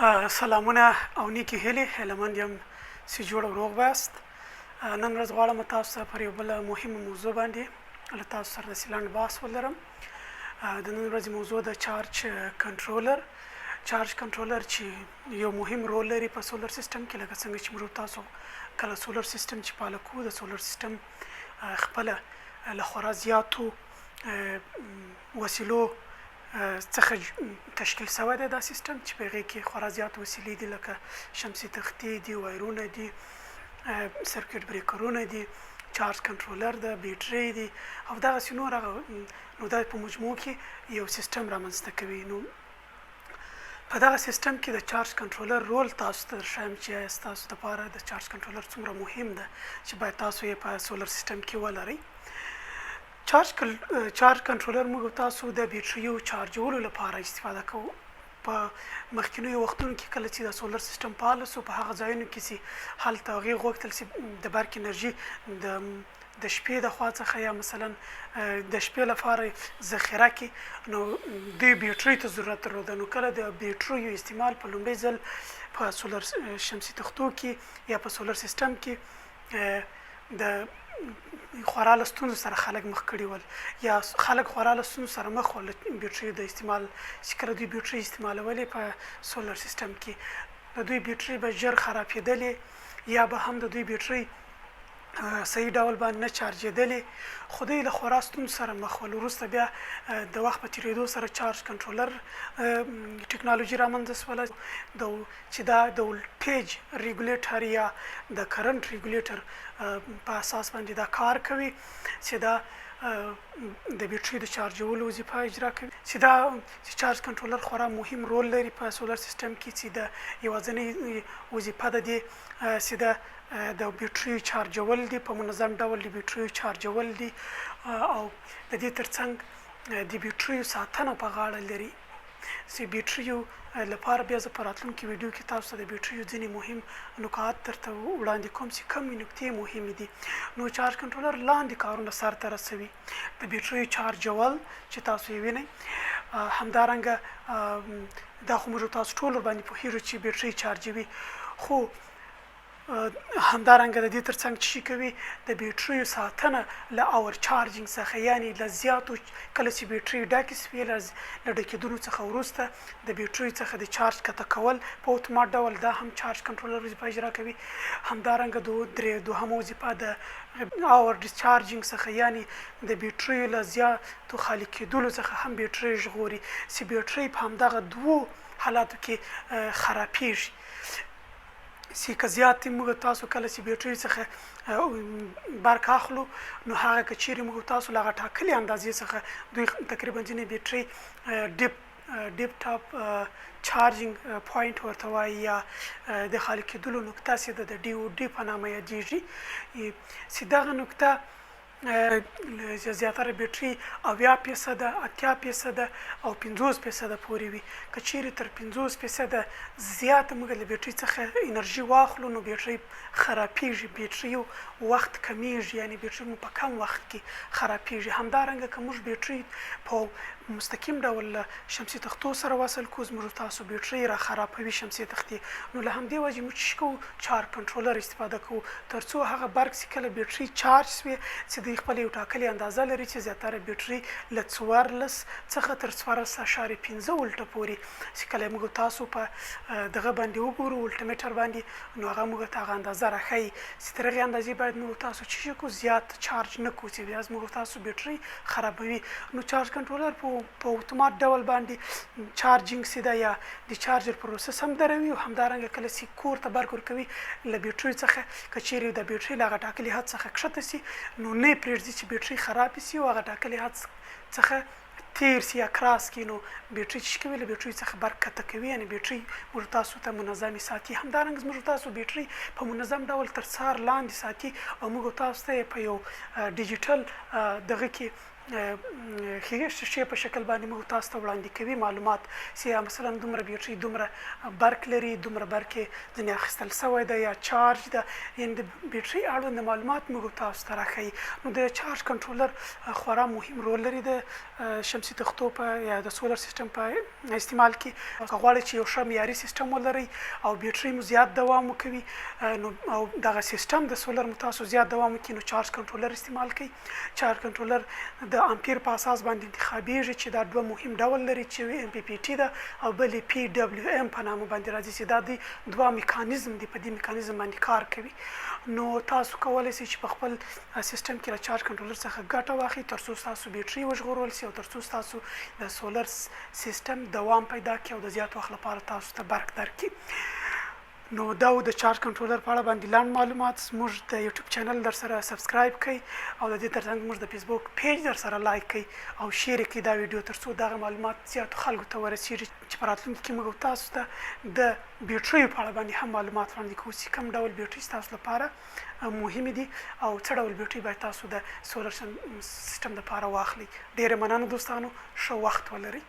سلامونه او نیکی هیلې هیلهمند یم چې جوړ او روغ باست. نن ورځ غواړم تاسو ته پر یو بله مهمه موضوع باندې له تاسو سره داسې لنډ بحث ولرم. د نن ورځې موضوع د چارج کنټرولر. چارج کنټرولر چې یو مهم رول لري په سولر سیستم کې، لکه څنګه چې موږ تاسو کله سولر سیستم چې پاله کوو، د سولر سیستم خپله له خورا زیاتو وسیلو څخه تشکیل شوی دی دا سیستم، چې په هغې کې خورا زیات وسیلې دي، لکه شمسي تختې دي، وایرونه دي، سرکټ بریکرونه دي، چارج کنټرولر ده، بیټرۍ دي او دغسې نور. نو دا په مجموع کې یو سیستم رامنځته کوي. نو په دغه سیستم کې د چارج کنټرولر رول تاسو ته درښایم چې ستاسو دپاره د چارج کنټرولر څومره مهم ده چې باید تاسو یې په سولر سیستم کې ولرئ. چارج کنټرولر موږ تاسو د بیټریو چارجولو لپاره استفاده کوو. په مخکینیو وختونو کې کله چې د سولر سیستم فعال شو، په هغه ځایونو کې چې هلته هغې غوښتل چې د برق انرژي د شپې د خوا څخه یا مثلا د شپې لپاره ذخیره کړي، نو دوی بیټرۍ ته ضرورت درلوده. نو کله د بیټریو استعمال په لومړي ځل په سولر شمسي تختو کې یا په سولر سیستم کې د خورا له ستونزو سره خلک مخ کړي ول، یا خلک خورا له ستونزو سره مخ ول بیټرۍ د استعمال. چې کله دوی بیټرۍ استعمالولې په سولر سیستم کې، د دوی بیټرۍ به ژر خرابېدلې یا به هم د دوی بیټرۍ صحیح ډول باندې نه چارجېدلې، خو دوی له خورا ستونزو سره مخ ول. وروسته بیا د وخت په تېرېدو سره چارج کنټرولر ټکنالوژي رامنځته شوله، چې دا د ولټیج ریګولیټر یا د کرنټ ریګولیټر په اساس باندې دا کار کوي، چې دا د بیټرۍ د چارجولو وظیفه اجرا کوي. چې دا چارج کنټرولر خورا مهم رول لري په سولر سیستم کې، چې د یوازینۍ وظیفه د دې چې د بیټریو چارجول دي، په منظم ډول د بیټریو چارجول دي، او د دې ترڅنګ د بیټریو ساتنه په غاړه لري. چې بیټریو لپاره بیا زه په راتلونکي ویډیو کې تاسو ته د بیټریو ځینې مهم نکات درته وړاندې کوم چې کومې نکتې مهمې دي. نو چارج کنټرولر لاندې کارونه سرته رسوي: د بیټریو چارجول چې تاسو یې وینئ، همدارنګه دا خو موږ تاسو ټول ورباندې پوهېږو چې بیټرۍ چارجوي، خو همدارنګه د دې ترڅنګ چې کوي د بیټریو ساتنه له اور چارجینګ څخه، یعنی له زیاتو کله چې بیټرۍ ډکې شوې له ډکېدلو څخه وروسته د بیټریو څخه د چارج کته کول په اتومات ډول، دا هم چارج کنټرولر وظیفه اجرا کوي. همدارنګه دوهمه وظیفه د اور ډسچارجینګ څخه، یعنی د بیټریو له زیاتو خالي کېدلو څخه هم بیټرۍ ژغوري، چې بیټرۍ په همدغه دوو حالاتو کې خرابېږي. چې که زیات موږ تاسو کله چې بیټرۍ څخه برق اخلو، نو هغه که چیرې موږ تاسو له هغه ټاکلې اندازې څخه دوی تقریبا ځینې بیټرۍ ډیپ ټاپ چارجینګ پوینټ ورته وایي، یا د خالي کېدلو نقطه چې د DOD په نامه یادېږي، چې دغه نقطه زیاتره بیټرۍ 80%، 80% او 50% پورې وي. که چیرې تر 50% زیاته موږ له بیټرۍ څخه انرژي واخلو، نو بیټرۍ خرابېږي، بیټریو وخت کمیږي، یعنی بیټرۍ مو په کم وخت کې خرابېږي. همدارنګه که موږ بیټرۍ په مستقیم ډول له شمسي تختو سره وصل کړو، زموږ تاسو بیټرۍ را خرابوي شمسي تختې، نو له همدې وجې موږ چې کوو چارج کنټرولر استفاده کوو، تر څو هغه برق چې کله بیټرۍ چارج شوې، چې دوی خپله یو ټاکلې اندازه لري، چې زیاتره بیټرۍ له 14 څخه تر 14.5 ولټه پورې، چې کله موږ تاسو په دغه باندې وګورو ولټمیټر باندې، نو هغه موږ ته هغه اندازه راښیي، چې تر هغې اندازې باید موږ تاسو چې کړو زیات چارج نه کړو، چې بیا موږ تاسو بیټرۍ خرابوي. نو چارج کنټرولر په اتومات ډول باندې چارجینګ سیده یا د چارجر پروسس هم دروي، او همدارنګه کله چې کور ته برق ورکوي له بیټرۍ څخه، که چیرې د بیټرۍ له هغه ټاکلي حد څخه کښته شي، نو نه یې پرېږدي چې بیټرۍ خرابې شي او هغه ټاکلي حد څخه تیر سي یا کراس کړي، نو بیټرۍ چې کوي له بیټرۍ څخه برق کته کوي، یعنې بیټرۍ موږ تاسو ته منظمې ساتي. همدارنګه موږ تاسو بیټرۍ په منظم ډول تر څار لاندې ساتي، او موږ تاسو ته په یو ډیجیټل دغه کې شیشې په شکل باندې موږ تاسو ته وړاندې کوي معلومات چې مثلا دومره بیټري دومره برق لري دومره برق یې ځینې اخیستل سوی ده یا چارج ده یعنې د بیټري اړوند معلومات موږ تاسو ته راښیي نو د چارج کنټرولر خورا مهم رول لري د شمسي تختو په یا د سولر سیستم په استعمال کې که غواړئ چې یو ښه معیاري سیستم ولرئ او بیټري مو زیات دوام وکوي نو او دغه سیستم د سولر مو تاسو زیات دوام وکړي نو چارج کنټرولر استعمال کړئ چارج کنټرولر د امپیر په اساس باندې انتخابیږي چې دا دوه مهم ډول لري چې ام پی پی ټي ده او بل یې پی ډبلیو ام په نامه باندې راځي چې دا د دوه میکانیزم دي په دې میکانیزم باندې کار کوي نو تاسو کولی شئ چې په خپل سیستم کې له چارج کنټرولر څخه ګټه واخلئ تر څو ستاسو بیټري وژغورول شي او تر څو ستاسو د سولر سیستم دوام پیدا کړي او د زیات وخت لپاره تاسو ته برق درکړي نو دا د چارج کنټرولر په اړه باندې لاندې معلومات زموږ د یوټیوب چینل در سره سبسکرایب کړئ او د دې ترڅنګ زموږ د فیسبوک پیج در سره لایک کړئ او شیر کړئ دا ویډیو تر څو دغه معلومات زیاتو خلکو ته ورسیږي چې په راتلونکي کې موږ تاسو ته د بیټریو په اړه باندې هم معلومات وړاندې کوو چې کوم ډول بیټري ستاسو لپاره مهمې دي او څه ډول بیټري باید تاسو د سولر سیستم لپاره واخلئ ډېره مننه دوستانو ښه وخت ولرئ